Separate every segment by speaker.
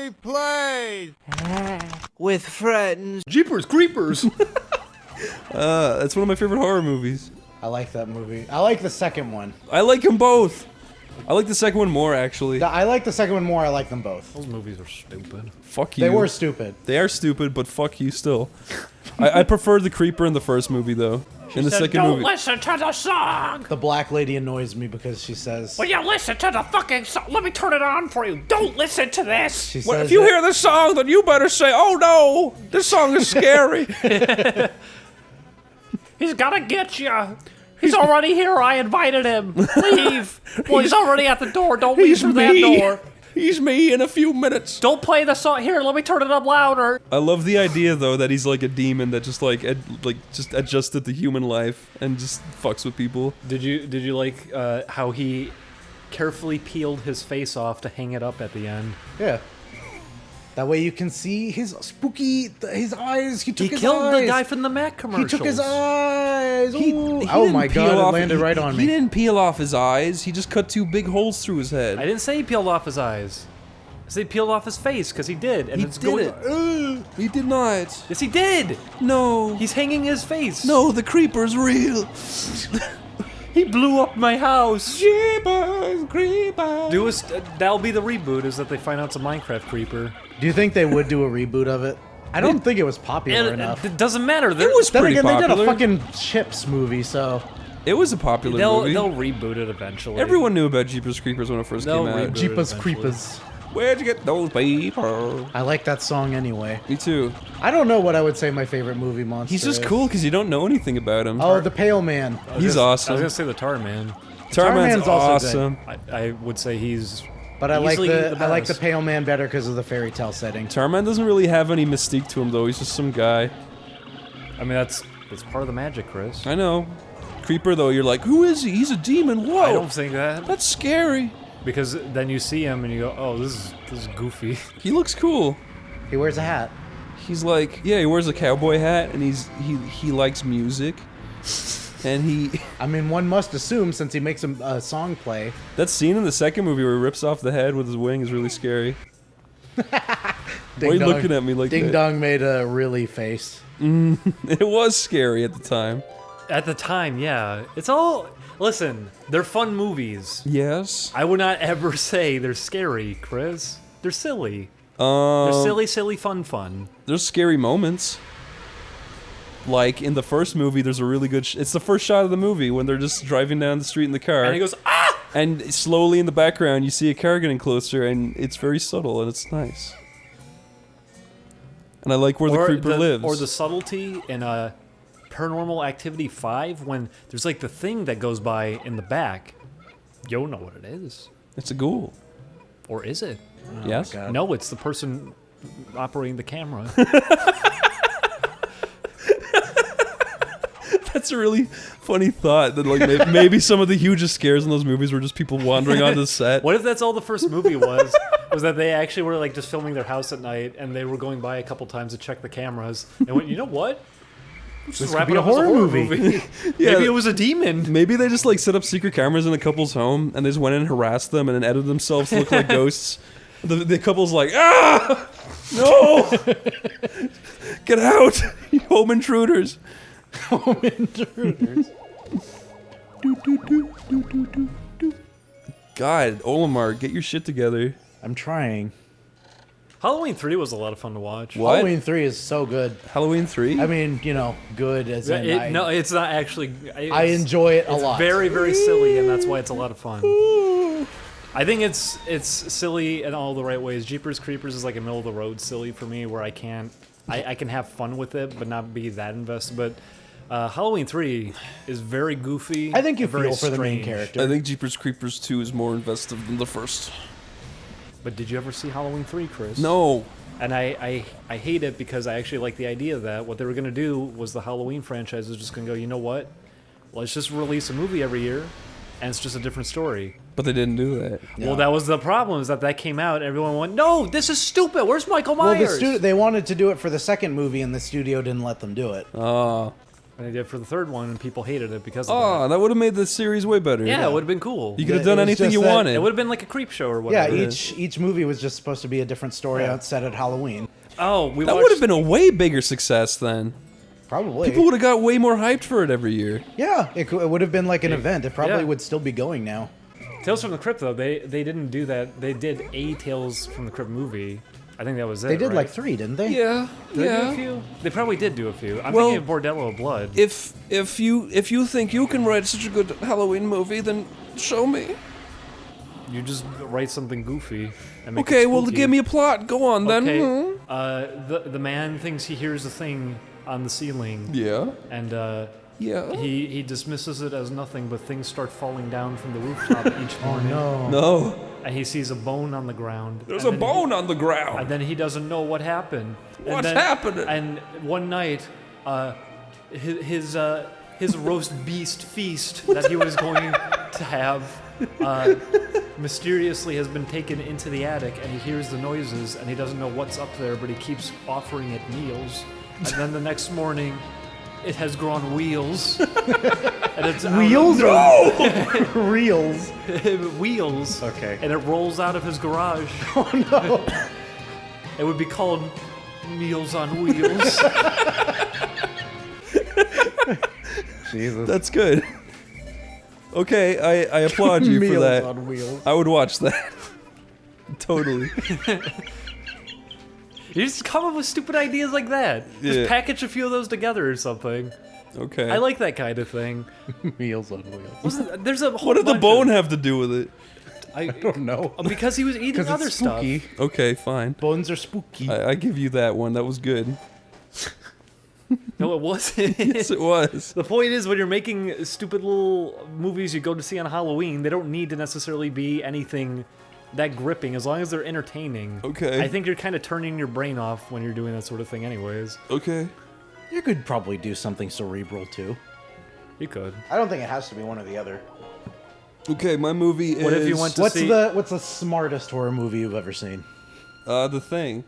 Speaker 1: Oneyplays!
Speaker 2: With friends.
Speaker 3: Jeepers Creepers!
Speaker 4: That's one of my favorite horror movies.
Speaker 5: I like that movie. I like the second one.
Speaker 4: I like them both. I like the second one more, actually.
Speaker 5: I like the second one more. I like them both.
Speaker 3: Those movies are stupid.
Speaker 4: Fuck you.
Speaker 5: They were stupid.
Speaker 4: They are stupid, but fuck you still. I prefer the creeper in the first movie, though. In the second movie.
Speaker 6: Don't listen to the song!
Speaker 5: The black lady annoys me because she says...
Speaker 6: Will you listen to the fucking song? Let me turn it on for you. Don't listen to this!
Speaker 5: She
Speaker 4: Well,
Speaker 5: says
Speaker 4: if you
Speaker 5: that-
Speaker 4: hear this song, then you better say, "Oh no, this song is scary."
Speaker 6: He's gotta get you. He's already here. I invited him. Leave. Well, he's already at the door. Don't leave through that door.
Speaker 4: He's me in a few minutes.
Speaker 6: Don't play the song. Here, let me turn it up louder.
Speaker 4: I love the idea though that he's like a demon that just just adjusted to human life and just fucks with people.
Speaker 3: Did you like how he carefully peeled his face off to hang it up at the end?
Speaker 5: Yeah. That way you can see his spooky... his eyes. He took
Speaker 3: He
Speaker 5: his
Speaker 3: killed
Speaker 5: eyes.
Speaker 3: the guy from the Mac
Speaker 5: He
Speaker 3: commercials.
Speaker 5: took his eyes.
Speaker 4: He
Speaker 5: Ooh.
Speaker 4: didn't
Speaker 5: Oh my
Speaker 4: peel
Speaker 5: god,
Speaker 4: off-
Speaker 5: it landed right on me.
Speaker 4: He didn't peel off his eyes. He just cut 2 big holes through his head.
Speaker 3: I didn't say he peeled off his eyes. I said he peeled off his face, because he did. And
Speaker 4: He
Speaker 3: it's
Speaker 4: did
Speaker 3: going,
Speaker 4: it. He did not.
Speaker 3: Yes, he did!
Speaker 4: No.
Speaker 3: He's hanging his face.
Speaker 4: No, the creeper's real.
Speaker 3: He blew up my house.
Speaker 4: Jeepers Creepers.
Speaker 3: That'll be the reboot, is that they find out it's a Minecraft creeper.
Speaker 5: Do you think they would do a reboot of it? I don't think it was popular
Speaker 3: And
Speaker 5: enough.
Speaker 3: it doesn't matter.
Speaker 4: It was
Speaker 5: Then
Speaker 4: pretty
Speaker 5: again,
Speaker 4: popular.
Speaker 5: they did a fucking Chips movie, so...
Speaker 4: It was a popular
Speaker 3: They'll
Speaker 4: movie.
Speaker 3: reboot it eventually.
Speaker 4: Everyone knew about Jeepers Creepers when it first
Speaker 3: They'll
Speaker 4: came out.
Speaker 3: reboot it.
Speaker 5: Jeepers
Speaker 3: eventually.
Speaker 5: Creepers.
Speaker 4: Where'd you get those people?
Speaker 5: I like that song anyway.
Speaker 4: Me too.
Speaker 5: I don't know what I would say my favorite movie monster
Speaker 4: He's just
Speaker 5: is.
Speaker 4: cool because you don't know anything about him.
Speaker 5: Oh, the Pale Man.
Speaker 4: He's
Speaker 3: I
Speaker 4: awesome.
Speaker 3: was gonna say the Tar Man.
Speaker 4: Tarman's
Speaker 5: Tarman's also
Speaker 4: awesome.
Speaker 3: I would say he's.
Speaker 5: But I like
Speaker 3: easily
Speaker 5: the
Speaker 3: the
Speaker 5: I like the
Speaker 3: best.
Speaker 5: Pale Man better because of the fairy tale setting.
Speaker 4: Tarman doesn't really have any mystique to him though. He's just some guy.
Speaker 3: I mean, that's part of the magic, Chris.
Speaker 4: I know. Creeper though, you're like, who is he? He's a demon. Whoa,
Speaker 3: I don't think that,
Speaker 4: that's scary.
Speaker 3: because then you see him and you go, "Oh, this is goofy."
Speaker 4: He looks cool.
Speaker 5: He wears a hat.
Speaker 4: He's like, yeah, he wears a cowboy hat and he likes music. And he
Speaker 5: I mean, one must assume since he makes a song play.
Speaker 4: that scene in the second movie where he rips off the head with his wing is really scary. Why are you looking at me like
Speaker 5: Ding
Speaker 4: that?
Speaker 5: Dong made a really face.
Speaker 4: It was scary at the time.
Speaker 3: At the time, yeah, it's all. Listen, they're fun movies.
Speaker 4: Yes.
Speaker 3: I would not ever say they're scary, Chris. They're silly. They're silly, fun.
Speaker 4: There's scary moments. Like in the first movie, there's a really good. It's the first shot of the movie when they're just driving down the street in the car.
Speaker 3: And he goes, "Ah!"
Speaker 4: And slowly in the background, you see a car getting closer, and it's very subtle and it's nice. And I like where the creeper lives.
Speaker 3: Or the subtlety in Paranormal Activity 5 when there's like the thing that goes by in the back. You don't know what it is.
Speaker 4: It's a ghoul.
Speaker 3: Or is it?
Speaker 4: Yes.
Speaker 5: God.
Speaker 3: No, it's the person operating the camera.
Speaker 4: That's a really funny thought. That like maybe some of the hugest scares in those movies were just people wandering onto the set.
Speaker 3: What if that's all the first movie was? Was that they actually were like just filming their house at night and they were going by a couple times to check the cameras and went, you know what? Let's just
Speaker 5: could
Speaker 3: wrap
Speaker 5: be
Speaker 3: it
Speaker 5: a
Speaker 3: up as
Speaker 5: horror movie.
Speaker 4: Yeah.
Speaker 3: Maybe it was a demon.
Speaker 4: Maybe they just like set up secret cameras in a couple's home and they just went in and harassed them and then edited themselves to look like ghosts. The couple's like, ah, no, get out, you home intruders.
Speaker 5: Home intruders.
Speaker 4: God, Olimar, get your shit together.
Speaker 5: I'm trying.
Speaker 3: Halloween 3 was a lot of fun to watch.
Speaker 4: What?
Speaker 5: Halloween 3 is so good.
Speaker 4: Halloween 3?
Speaker 5: I mean, you know, good as in
Speaker 3: No, it's not actually.
Speaker 5: I enjoy it a
Speaker 3: It's
Speaker 5: lot.
Speaker 3: very, very silly, and that's why it's a lot of fun. I think it's silly in all the right ways. Jeepers Creepers is like a middle of the road silly for me, where I can have fun with it, but not be that invested. But Halloween 3 is very goofy.
Speaker 5: I think you
Speaker 3: and very
Speaker 5: feel for the main
Speaker 3: strange.
Speaker 5: character.
Speaker 4: I think Jeepers Creepers 2 is more invested than the first.
Speaker 3: But did you ever see Halloween 3, Chris?
Speaker 4: No.
Speaker 3: And I hate it because I actually like the idea that what they were going to do was the Halloween franchise was just going to go, you know what? Let's just release a movie every year, and it's just a different story.
Speaker 4: But they didn't do that.
Speaker 3: Well, that was the problem, is that came out, and everyone went, no, this is stupid. Where's Michael
Speaker 5: Well,
Speaker 3: Myers?
Speaker 5: they wanted to do it for the second movie, and the studio didn't let them do it.
Speaker 4: Oh.
Speaker 3: And they did it for the third one, and people hated it because of
Speaker 4: Oh,
Speaker 3: that.
Speaker 4: that would have made the series way better.
Speaker 3: Yeah, it would have been cool.
Speaker 4: You could have
Speaker 5: Yeah,
Speaker 4: done
Speaker 5: it was
Speaker 4: anything
Speaker 5: just
Speaker 4: you
Speaker 5: that-
Speaker 4: wanted.
Speaker 3: It would have been like a creep show or
Speaker 5: Yeah,
Speaker 3: whatever.
Speaker 5: each movie was just supposed to be a different story set at Halloween.
Speaker 3: Oh, we
Speaker 4: That
Speaker 3: watched...
Speaker 4: would have been a way bigger success then.
Speaker 5: Probably.
Speaker 4: People would have got way more hyped for it every year.
Speaker 5: Yeah, it would have been like an event. It probably
Speaker 3: Yeah.
Speaker 5: would still be going now.
Speaker 3: Tales from the Crypt, though, they didn't do that. They did a Tales from the Crypt movie. I think that was it,
Speaker 5: They did
Speaker 3: right?
Speaker 5: like 3, didn't they?
Speaker 4: Yeah,
Speaker 3: Did they do a few? They probably did do a few. I'm
Speaker 4: Well-
Speaker 3: thinking of Bordello of Blood.
Speaker 4: If you think you can write such a good Halloween movie, then show me.
Speaker 3: You just write something goofy and make
Speaker 4: Okay,
Speaker 3: it
Speaker 4: well,
Speaker 3: spooky.
Speaker 4: give me a plot. Go on then.
Speaker 3: Okay.
Speaker 4: Hmm.
Speaker 3: The man thinks he hears a thing on the ceiling,
Speaker 4: Yeah.
Speaker 3: and
Speaker 4: Yeah.
Speaker 3: he dismisses it as nothing, but things start falling down from the rooftop each morning.
Speaker 4: No.
Speaker 3: And he sees a bone on the ground.
Speaker 4: There's
Speaker 3: and
Speaker 4: a
Speaker 3: then he-
Speaker 4: bone on the ground.
Speaker 3: And then he doesn't know what happened. And
Speaker 4: What's
Speaker 3: then-
Speaker 4: happening?
Speaker 3: And one night, his roast beast feast that he was going to have mysteriously has been taken into the attic, and he hears the noises, and he doesn't know what's up there, but he keeps offering it meals. And then the next morning, it has grown wheels. And it's
Speaker 5: Wheels? Reels.
Speaker 3: wheels.
Speaker 5: Okay.
Speaker 3: And it rolls out of his garage. Oh no! It would be called Meals on Wheels.
Speaker 5: Jesus.
Speaker 4: That's good. Okay, I applaud you for
Speaker 5: Meals
Speaker 4: that.
Speaker 5: on wheels.
Speaker 4: I would watch that. Totally.
Speaker 3: You just come up with stupid ideas like that.
Speaker 4: Yeah.
Speaker 3: Just package a few of those together or something.
Speaker 4: Okay.
Speaker 3: I like that kind of thing.
Speaker 5: Meals on wheels.
Speaker 3: There's a whole
Speaker 4: What did the
Speaker 3: bunch
Speaker 4: bone
Speaker 3: of-
Speaker 4: have to do with it?
Speaker 3: I
Speaker 5: don't know.
Speaker 3: Because he was eating
Speaker 5: Because
Speaker 3: other
Speaker 5: it's spooky.
Speaker 3: stuff.
Speaker 4: Okay, fine.
Speaker 5: Bones are spooky.
Speaker 4: I give you that one. That was good.
Speaker 3: No, it wasn't.
Speaker 4: Yes, it was.
Speaker 3: The point is, when you're making stupid little movies you go to see on Halloween, they don't need to necessarily be anything that gripping, as long as they're entertaining.
Speaker 4: Okay.
Speaker 3: I think you're kind of turning your brain off when you're doing that sort of thing anyways.
Speaker 4: Okay.
Speaker 5: You could probably do something cerebral too.
Speaker 3: You could.
Speaker 5: I don't think it has to be one or the other.
Speaker 4: Okay, my movie is...
Speaker 3: What if you went to
Speaker 5: What's
Speaker 3: see...
Speaker 5: the smartest horror movie you've ever seen?
Speaker 4: The Thing.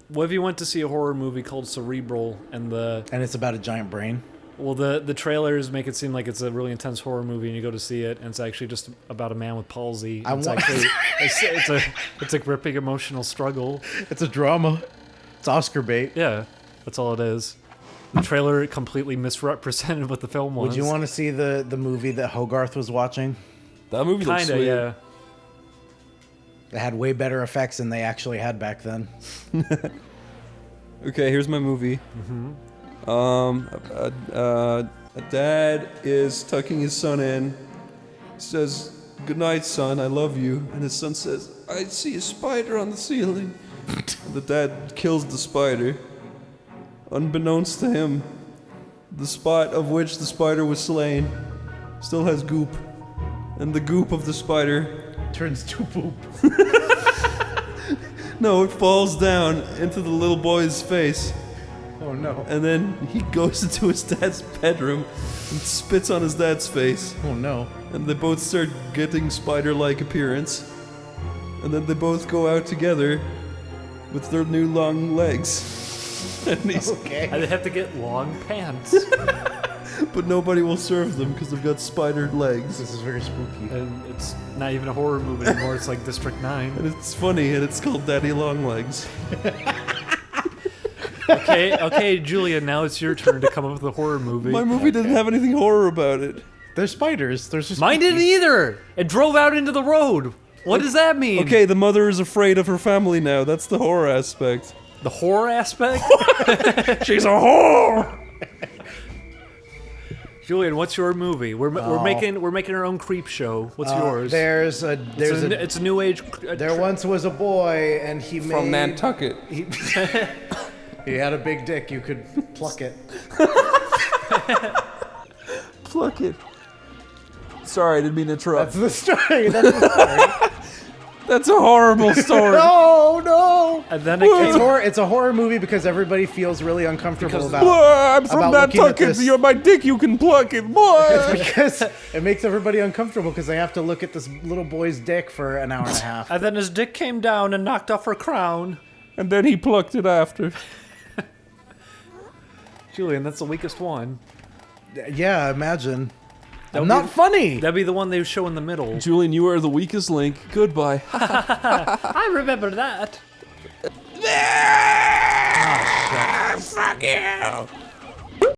Speaker 3: What if you went to see a horror movie called Cerebral, and
Speaker 5: And it's about a giant brain.
Speaker 3: the trailers make it seem like it's a really intense horror movie, and you go to see it, and it's actually just about a man with palsy.
Speaker 5: I
Speaker 3: It's
Speaker 5: want-
Speaker 3: actually it's a gripping emotional struggle.
Speaker 5: It's a drama. It's Oscar bait.
Speaker 3: Yeah, that's all it is. The trailer completely misrepresented what the film was.
Speaker 5: Would you want to see the movie that Hogarth was watching?
Speaker 4: That movie looks
Speaker 3: Kinda,
Speaker 4: sweet.
Speaker 3: yeah.
Speaker 5: It had way better effects than they actually had back then.
Speaker 4: Okay, here's my movie. A dad is tucking his son in. He says, "Good night, son. I love you." And his son says, "I see a spider on the ceiling." The dad kills the spider. Unbeknownst to him, the spot of which the spider was slain still has goop. And the goop of the spider...
Speaker 5: Turns to poop.
Speaker 4: No, it falls down into the little boy's face.
Speaker 5: Oh no.
Speaker 4: And then he goes into his dad's bedroom and spits on his dad's face.
Speaker 5: Oh no.
Speaker 4: And they both start getting spider-like appearance. And then they both go out together with their new long legs. And he's,
Speaker 5: Okay.
Speaker 3: And they have to get long pants.
Speaker 4: but nobody will serve them because they've got spider legs.
Speaker 5: This is very spooky.
Speaker 3: And it's not even a horror movie anymore, it's like District 9.
Speaker 4: And it's funny, and it's called Daddy Longlegs.
Speaker 3: Okay, Julian, now it's your turn to come up with a horror movie.
Speaker 4: My movie doesn't have anything horror about it.
Speaker 5: There's spiders. There's just
Speaker 3: Mine didn't either! It drove out into the road! What does that mean?
Speaker 4: Okay, the mother is afraid of her family now. That's the horror aspect.
Speaker 3: The horror aspect?
Speaker 4: She's a whore!
Speaker 3: Julian, what's your movie? We're making our own creep show. What's yours?
Speaker 5: There's a
Speaker 3: It's a new age.
Speaker 5: there once was a boy and he made
Speaker 4: From Nantucket.
Speaker 5: he had a big dick. You could pluck it.
Speaker 4: Pluck it. Sorry, I didn't mean to interrupt.
Speaker 5: That's the story. That's the story.
Speaker 4: That's a horrible story.
Speaker 5: No, no.
Speaker 3: And then it came.
Speaker 5: It's a horror movie because everybody feels really uncomfortable
Speaker 3: Because-
Speaker 5: about
Speaker 4: I'm from
Speaker 5: about looking at
Speaker 4: Nantucket.
Speaker 5: this.
Speaker 4: You're my dick. You can pluck it. Boy.
Speaker 5: because it makes everybody uncomfortable because they have to look at this little boy's dick for an hour and a half.
Speaker 3: And then his dick came down and knocked off her crown.
Speaker 4: And then he plucked it after.
Speaker 3: Julian, that's the weakest one.
Speaker 5: Yeah, imagine.
Speaker 3: That would
Speaker 5: Not
Speaker 3: be-
Speaker 5: funny.
Speaker 3: That'd be the one they show in the middle.
Speaker 4: Julian, you are the weakest link. Goodbye.
Speaker 6: I remember that.
Speaker 2: Fuck you!